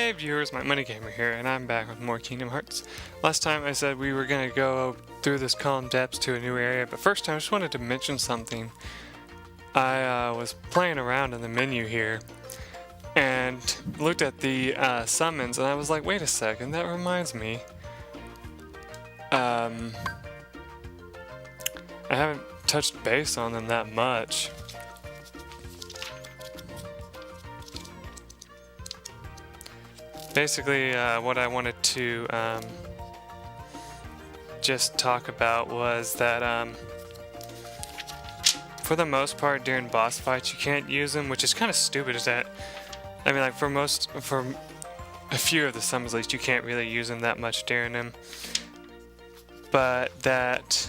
Hey viewers, MikeMoneyGMR here, and I'm back with more Kingdom Hearts. Last time I said we were going to go through this Calm Depths to a new area, but first I just wanted to mention something. I was playing around in the menu here, and looked at the summons, and I was like, wait a second, that reminds me. I haven't touched base on them that much. Basically, what I wanted to just talk about was that for the most part during boss fights you can't use them, which is kind of stupid. Is that, I mean, like for a few of the summons at least, you can't really use them that much during them, but that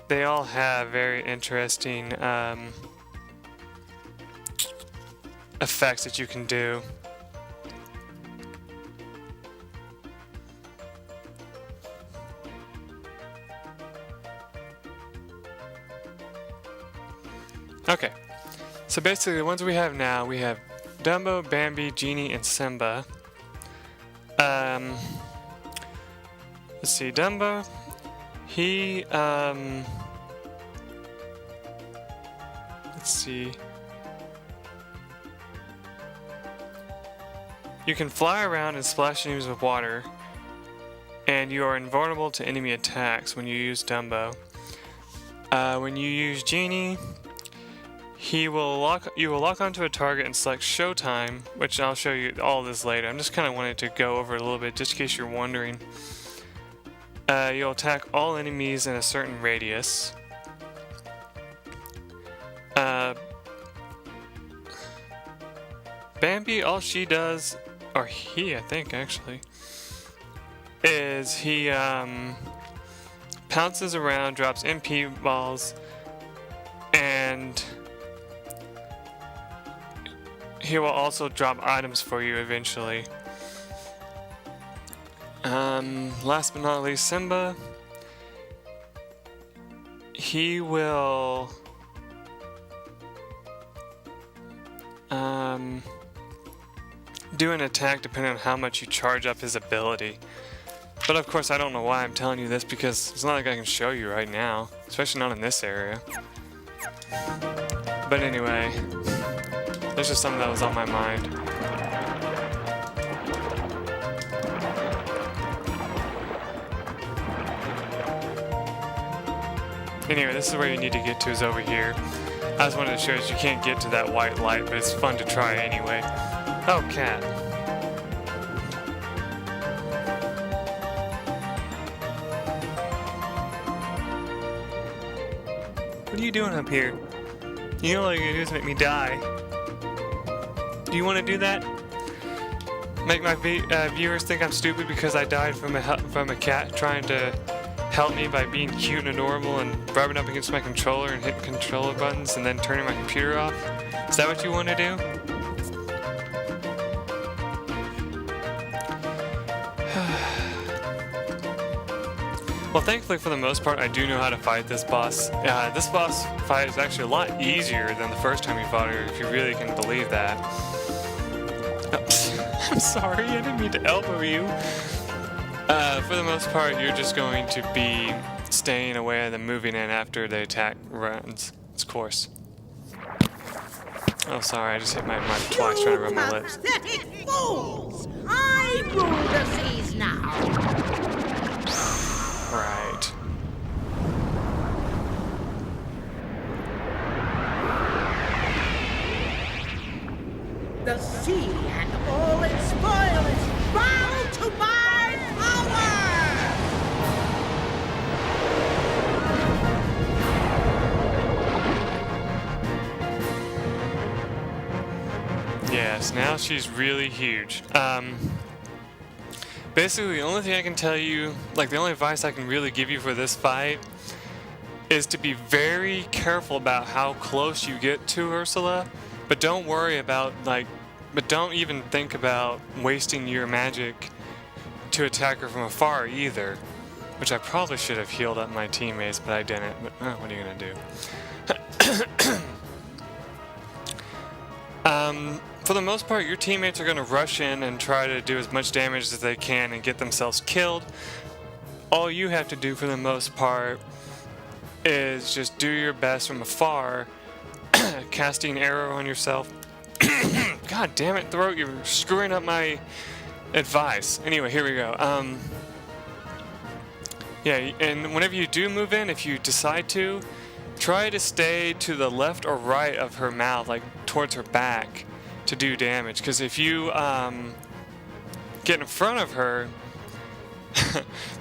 they all have very interesting effects that you can do. Okay, so basically the ones we have now, we have Dumbo, Bambi, Genie, and Simba. Let's see, Dumbo, he, let's see. You can fly around and splash enemies with water, and you are invulnerable to enemy attacks when you use Dumbo. When you use Genie, you will lock onto a target and select Showtime, which I'll show you all this later. I'm just kind of wanting to go over it a little bit just in case you're wondering. You'll attack all enemies in a certain radius. Bambi, all she does, or he I think actually, is he pounces around, drops MP balls, and he will also drop items for you eventually. Last but not least, Simba. He will do an attack depending on how much you charge up his ability. But of course I don't know why I'm telling you this, because it's not like I can show you right now, especially not in this area. But anyway, there's just something that was on my mind. Anyway, this is where you need to get to, is over here. I just wanted to show you that you can't get to that white light, but it's fun to try anyway. Oh, cat. What are you doing up here? You know all you're gonna do is make me die. Do you want to do that? Make my viewers think I'm stupid because I died from a cat trying to help me by being cute and adorable and rubbing up against my controller and hitting controller buttons and then turning my computer off? Is that what you want to do? Well, thankfully for the most part I do know how to fight this boss. This boss fight is actually a lot easier than the first time you fought her, if you really can believe that. I'm sorry, I didn't mean to elbow you. For the most part, you're just going to be staying away and then moving in after the attack runs its course. Oh, sorry, I just hit my mic twice trying to rub my lips. Pathetic fools! I rule the seas now! Right. The sea and all its spoil is bow to my power! Yes, now she's really huge. Basically, the only thing I can tell you, like the only advice I can really give you for this fight, is to be very careful about how close you get to Ursula, but don't worry about, but don't even think about wasting your magic to attack her from afar either, which I probably should have healed up my teammates, but I didn't. But what are you gonna do? for the most part, your teammates are going to rush in and try to do as much damage as they can and get themselves killed. All you have to do for the most part is just do your best from afar, casting arrow on yourself. God damn it, throat, you're screwing up my advice. Anyway, here we go. Yeah, and whenever you do move in, if you decide to, try to stay to the left or right of her mouth, like towards her back, to do damage. Because if you get in front of her,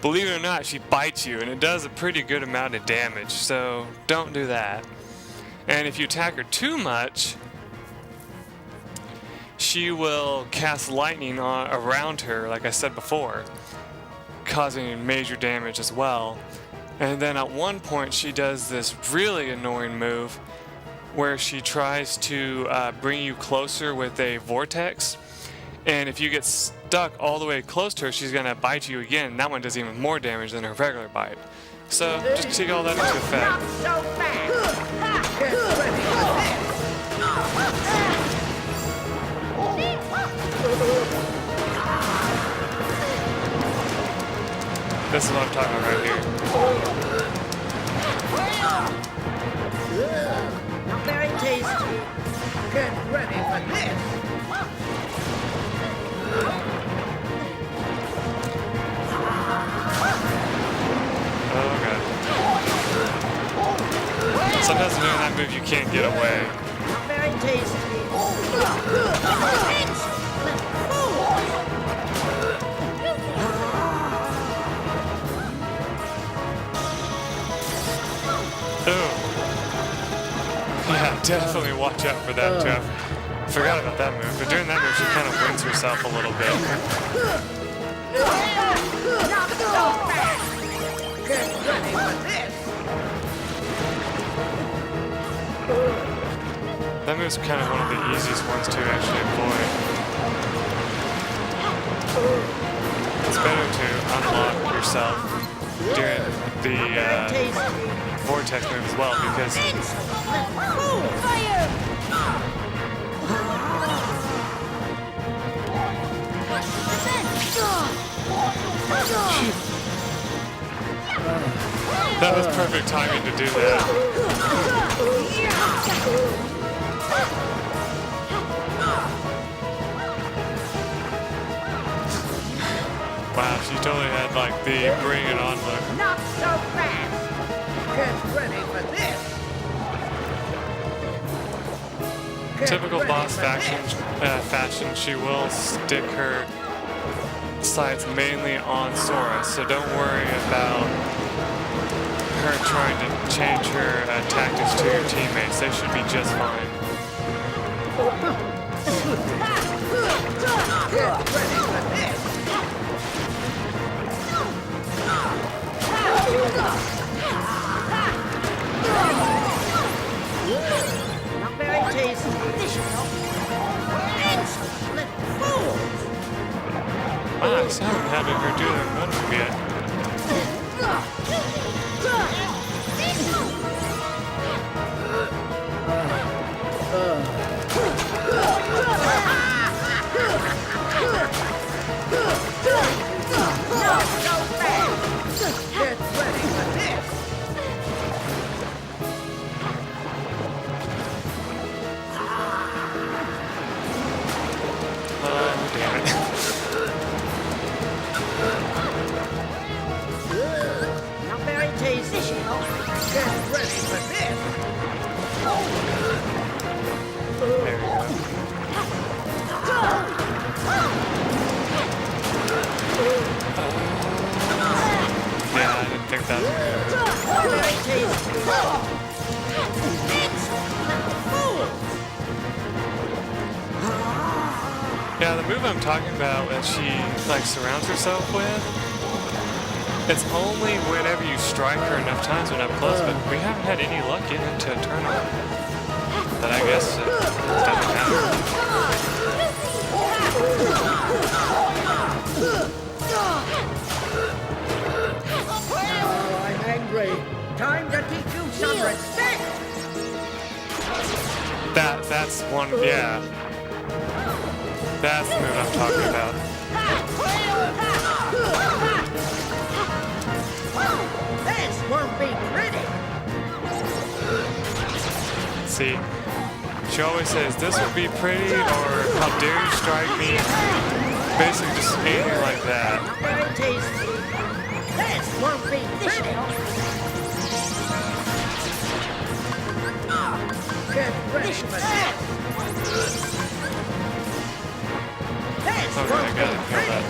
believe it or not, she bites you, and it does a pretty good amount of damage. So don't do that. And if you attack her too much, she will cast lightning around her, like I said before, causing major damage as well. And then at one point she does this really annoying move where she tries to bring you closer with a vortex, and if you get stuck all the way close to her, she's gonna bite you again, and that one does even more damage than her regular bite. So just take all that into effect. Not so fast. Get ready for this. This is what I'm talking about right here. Not very tasty. Get ready for this. Oh god. Sometimes when doing that move you can't get away. Not very tasty. Yeah, definitely watch out for that, Jeff. Forgot about that move, but during that move she kind of wins herself a little bit. Not so fast. Get ready for this. That move's kind of one of the easiest ones to actually avoid. It's better to unlock yourself during the vortex move as well, because that was perfect timing to do that. Wow, she totally had like the bring it on look. Not so fast. Get ready for this. Get Typical ready boss for fashion, she will stick her sights mainly on Sora, so don't worry about her trying to change her tactics to your teammates. They should be just fine. Get ready for this. Not very tasty. Excellent fool. Wow, I still haven't had her do that one move yet. Not so fast. Get ready for this. Oh, damn it. Not very tasty. Get ready for this. There we go. Yeah, I didn't think that was Not very tasty. Excellent fool. Yeah, the move I'm talking about that she like surrounds herself with, it's only whenever you strike her enough times when up close, but we haven't had any luck getting into a tournament. But I guess it doesn't matter. Oh, I'm angry. Time to teach you some respect. That's one, yeah. That's the move I'm talking about. This won't be pretty. See, she always says, this would be pretty, or how dare you strike me. Basically just anything like that. Very tasty. This won't be pretty. Good breakfast. This Okay, I won't gotta be kill pretty. that.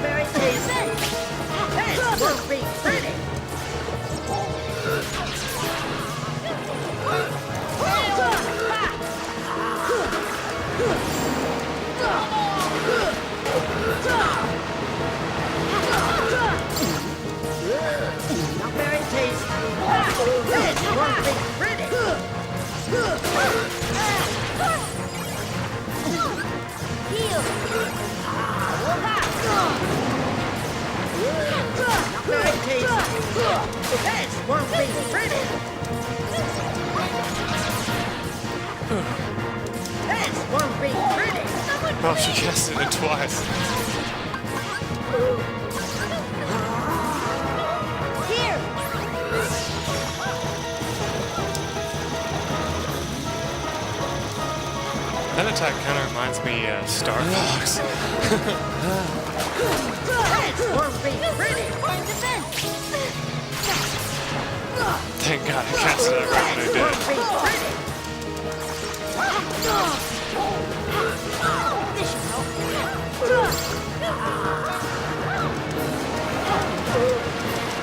Very tasty. This won't be pretty. Very tasty. This won't be pretty. Very tasty. This won't be pretty. This won't be pretty. Well, she casted it twice. Here! That attack kind of reminds me of Star Fox. This won't be pretty. Point defense! Thank God I casted it right when I This did. won't be pretty. This should help.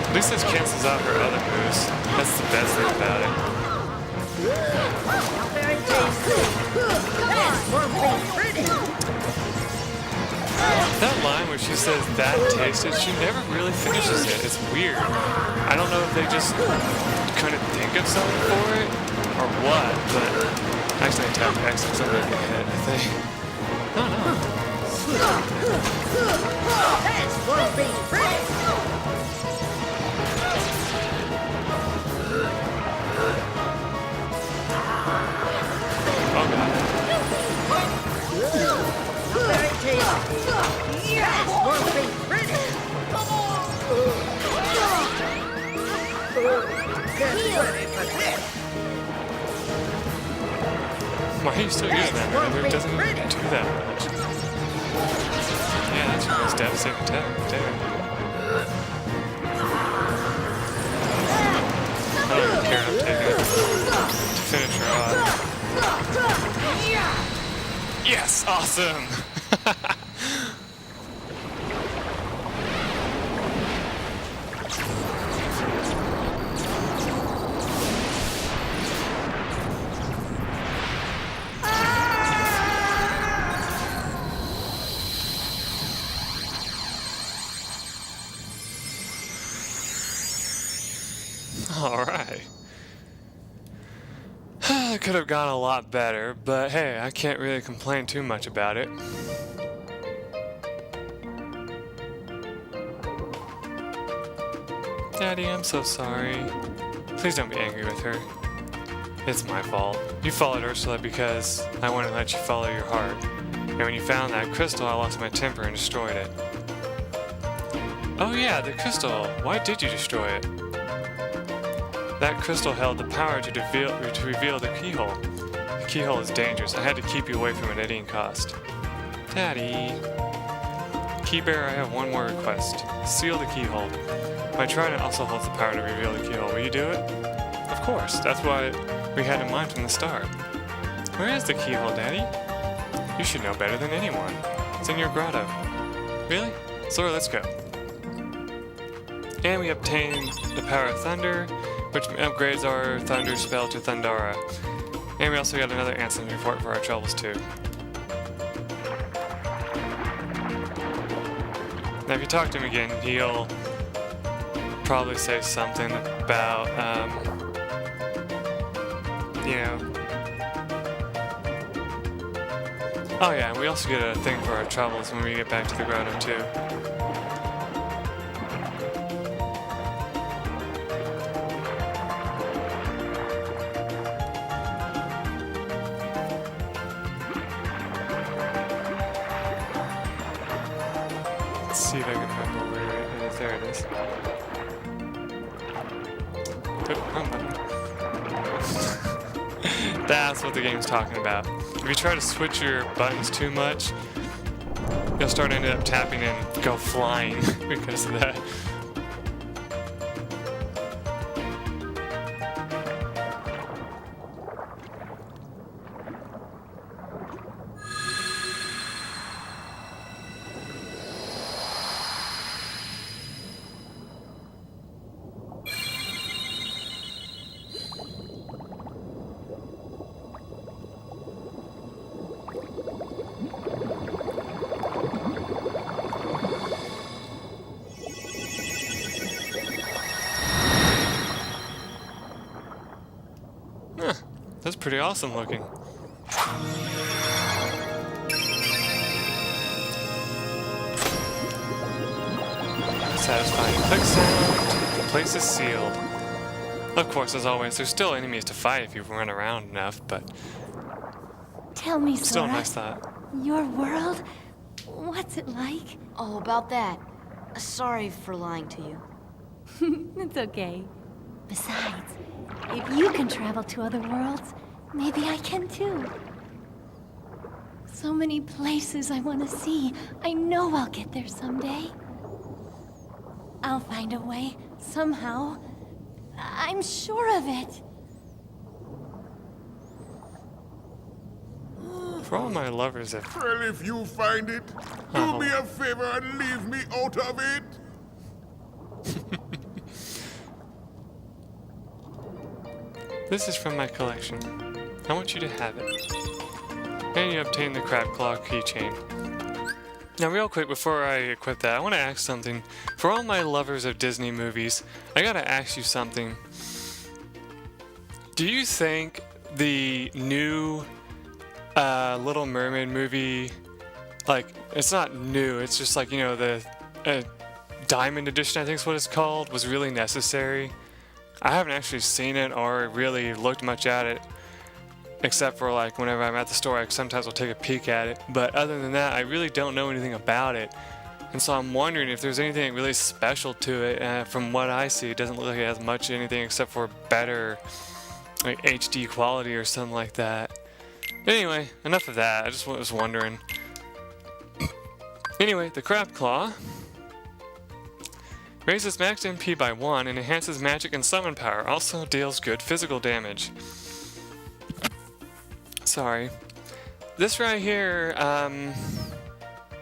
At least this cancels out her other moves. That's the best thing about it. Very tasty. This won't be pretty. That line where she says that tasted, she never really finishes it. It's weird. I don't know if they just couldn't think of something for it or what, but actually I tapped X because I'm going to get hit, I think. I don't know. This won't be pretty. Oh God. Very tasty. This won't be pretty. Get ready for this. Why are you still using that maneuver? It doesn't do that much. Yeah, that's your most devastating attack right there. I don't even care, I'm taking it to finish her off. Yes, awesome! Alright. It could have gone a lot better, but hey, I can't really complain too much about it. Daddy, I'm so sorry. Please don't be angry with her. It's my fault. You followed Ursula because I wouldn't let you follow your heart. And when you found that crystal, I lost my temper and destroyed it. Oh yeah, the crystal. Why did you destroy it? That crystal held the power to reveal the keyhole. The keyhole is dangerous. I had to keep you away from it at any cost. Daddy. Keybearer, I have one more request. Seal the keyhole. My trident also holds the power to reveal the keyhole. Will you do it? Of course. That's what we had in mind from the start. Where is the keyhole, Daddy? You should know better than anyone. It's in your grotto. Really? Sora, let's go. And we obtained the power of thunder, which upgrades our thunder spell to Thundara. And we also got another Ansem report for our troubles too. Now if you talk to him again, he'll probably say something about, you know... Oh yeah, and we also get a thing for our troubles when we get back to the grotto too. see if I can remember where it is. There it is. Oh, wrong button. That's what the game's talking about. If you try to switch your buttons too much, you'll start ending up tapping and go flying because of that. Huh, that's pretty awesome looking. Satisfying click sound. The place is sealed. Of course, as always, there's still enemies to fight if you run around enough, but Tell me, still a Sora, nice thought. your world? What's it like? Oh, about that. Sorry for lying to you. It's okay. Besides, if you can travel to other worlds, maybe I can too. So many places I want to see. I know I'll get there someday. I'll find a way, somehow. I'm sure of it. For all my lovers of... Well, if you find it, do me a favor and leave me out of it. This is from my collection. I want you to have it. And you obtain the Crab Claw keychain. Now real quick before I equip that, I want to ask something. For all my lovers of Disney movies, I gotta ask you something. Do you think the new Little Mermaid movie, like, it's not new, it's just like, you know, the Diamond Edition, I think is what it's called, was really necessary? I haven't actually seen it or really looked much at it, except for like whenever I'm at the store, I sometimes will take a peek at it. But other than that, I really don't know anything about it. And so I'm wondering if there's anything really special to it. From what I see, it doesn't look like it has much of anything except for better like HD quality or something like that. Anyway, enough of that. I just was wondering. Anyway, the Crab Claw raises max MP by 1 and enhances magic and summon power. Also deals good physical damage. Sorry. This right here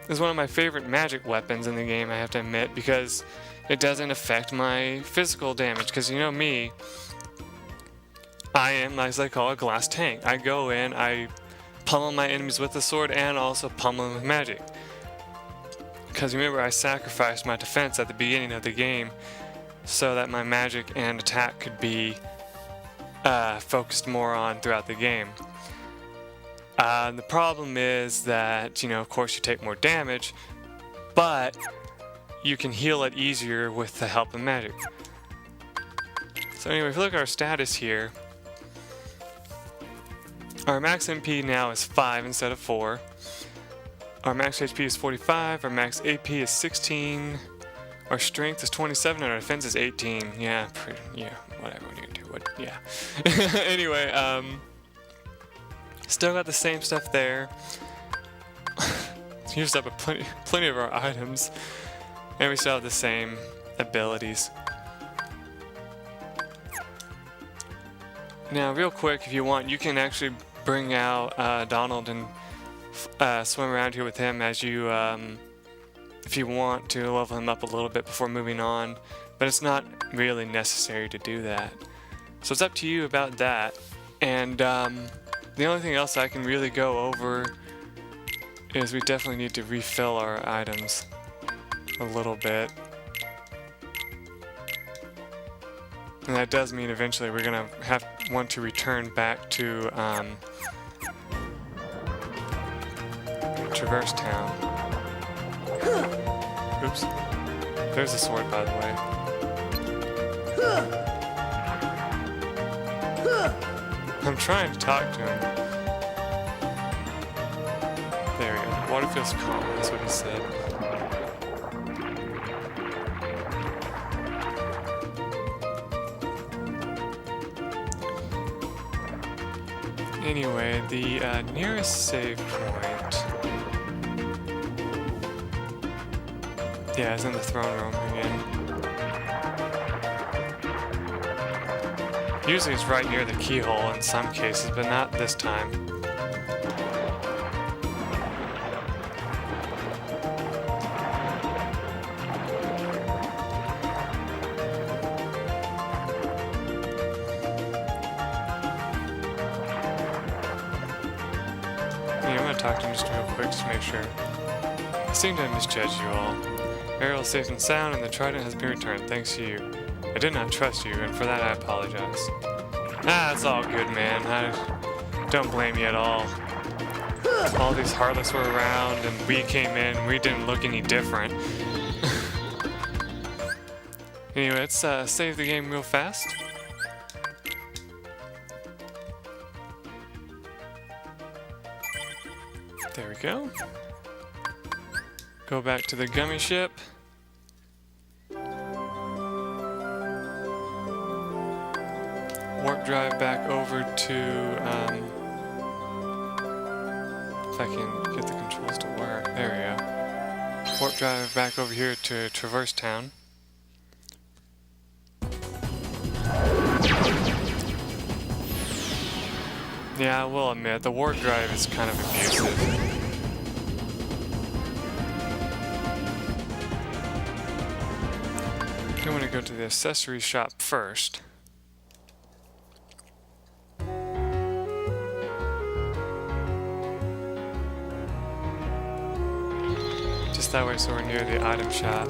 is one of my favorite magic weapons in the game, I have to admit, because it doesn't affect my physical damage. Because you know me, I am, as I call, a glass tank. I go in, I pummel my enemies with the sword and also pummel them with magic. Because remember, I sacrificed my defense at the beginning of the game so that my magic and attack could be focused more on throughout the game. The problem is that, you know, of course you take more damage, but you can heal it easier with the help of magic. So anyway, if you look at our status here, our max MP now is 5 instead of 4. Our max HP is 45, our max AP is 16, our strength is 27, and our defense is 18. Yeah, whatever, what are you gonna do? What? Yeah. Anyway, still got the same stuff there. Used up plenty of our items, and we still have the same abilities. Now, real quick, if you want, you can actually bring out Donald and swim around here with him as you, if you want to level him up a little bit before moving on, but it's not really necessary to do that. So it's up to you about that. And the only thing else I can really go over is we definitely need to refill our items a little bit. And that does mean eventually we're gonna want to return back to Traverse Town. Oops. There's a sword, by the way. I'm trying to talk to him. There we go. Water feels calm, that's what he said. Anyway, the nearest save point... Yeah, it's in the throne room again. Usually it's right near the keyhole in some cases, but not this time. Yeah, I'm gonna talk to him just real quick just to make sure. I seem to have misjudged you all. Ariel is safe and sound, and the Trident has been returned, thanks to you. I did not trust you, and for that I apologize. Ah, it's all good, man. I don't blame you at all. All these Heartless were around, and we came in, we didn't look any different. Anyway, let's save the game real fast. There we go. Go back to the gummy ship. Warp drive back over to, if I can get the controls to work. There we go. Warp drive back over here to Traverse Town. Yeah, I will admit, the warp drive is kind of abusive. I'm going to go to the Accessory Shop first. Just that way so we're near the item shop.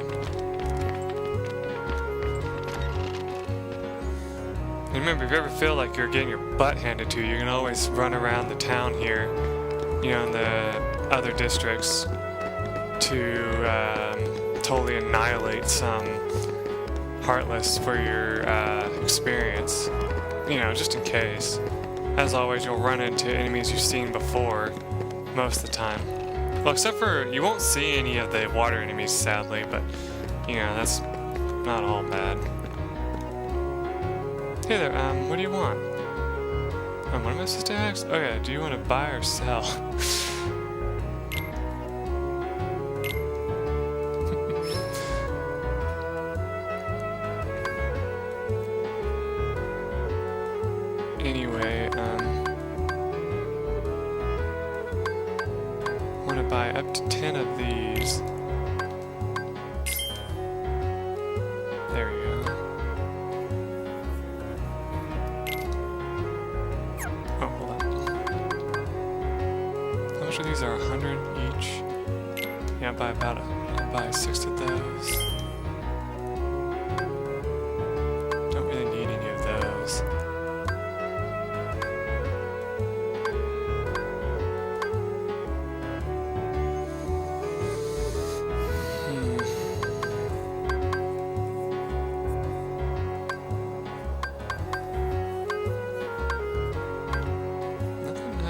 And remember, if you ever feel like you're getting your butt handed to you, you can always run around the town here, you know, in the other districts to totally annihilate some Heartless for your experience, you know, just in case. As always, you'll run into enemies you've seen before most of the time. Well, except for, you won't see any of the water enemies, sadly, but, you know, that's not all bad. Hey there, what do you want? What am I supposed to ask? Okay, do you want to buy or sell? Anyway, I want to buy up to 10 of these. There we go. Oh, hold on. How much of these are 100 each? Yeah, I'll buy 6 of those. Don't really need any of those.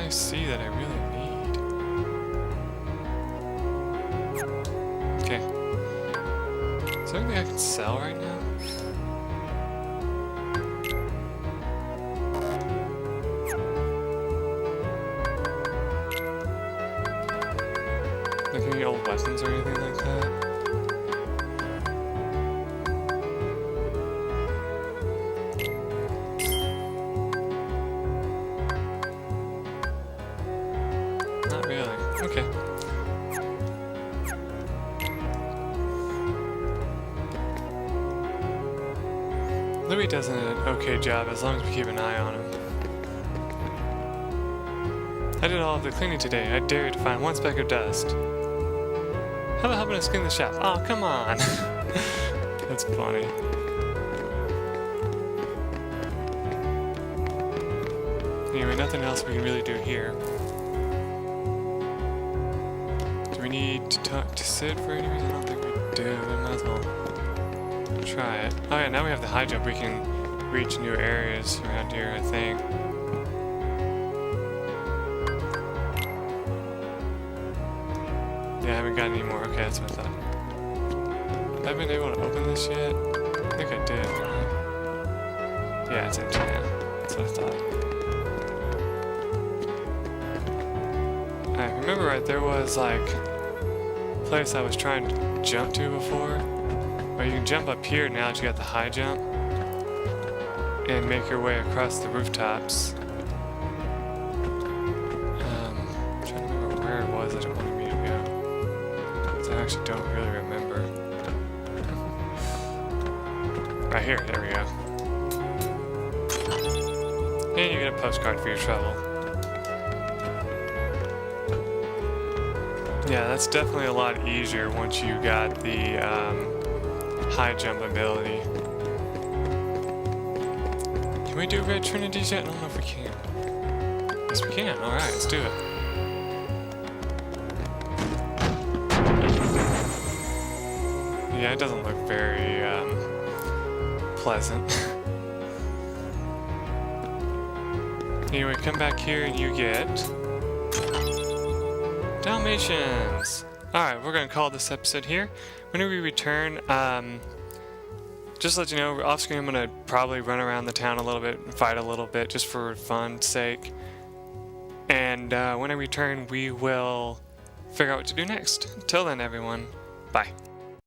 See that I really need. Okay. Is there anything I can sell right now? Like any old weapons or anything like that? Not really. Okay. Louis does an okay job as long as we keep an eye on him. I did all of the cleaning today. I dare you to find one speck of dust. How about helping us clean the shop? Oh, come on. That's funny. Anyway, nothing else we can really do here. Do we need to talk to Sid for any reason? I don't think we do. We might as well try it. Oh yeah, now we have the high jump. We can reach new areas around here, I think. Yeah, I haven't got any more. Okay, that's what I thought. Have I been able to open this yet? I think I did. Yeah, it's empty now. That's what I thought. remember right, there was like a place I was trying to jump to before. Or you can jump up here now that you got the high jump. And make your way across the rooftops. I'm trying to remember where it was that it wanted me to go. 'Cause I actually don't really remember. Right here, there we go. And you get a postcard for your trouble. Yeah, that's definitely a lot easier once you got the high jump ability. Can we do Red Trinities yet? I don't know if we can. Yes, we can. Alright, let's do it. Yeah, it doesn't look very pleasant. Anyway, come back here and you get Dalmatians. Alright, we're going to call this episode here. When we return, just to let you know, off screen I'm going to probably run around the town a little bit and fight a little bit just for fun's sake. And when I return, we will figure out what to do next. Until then, everyone, bye.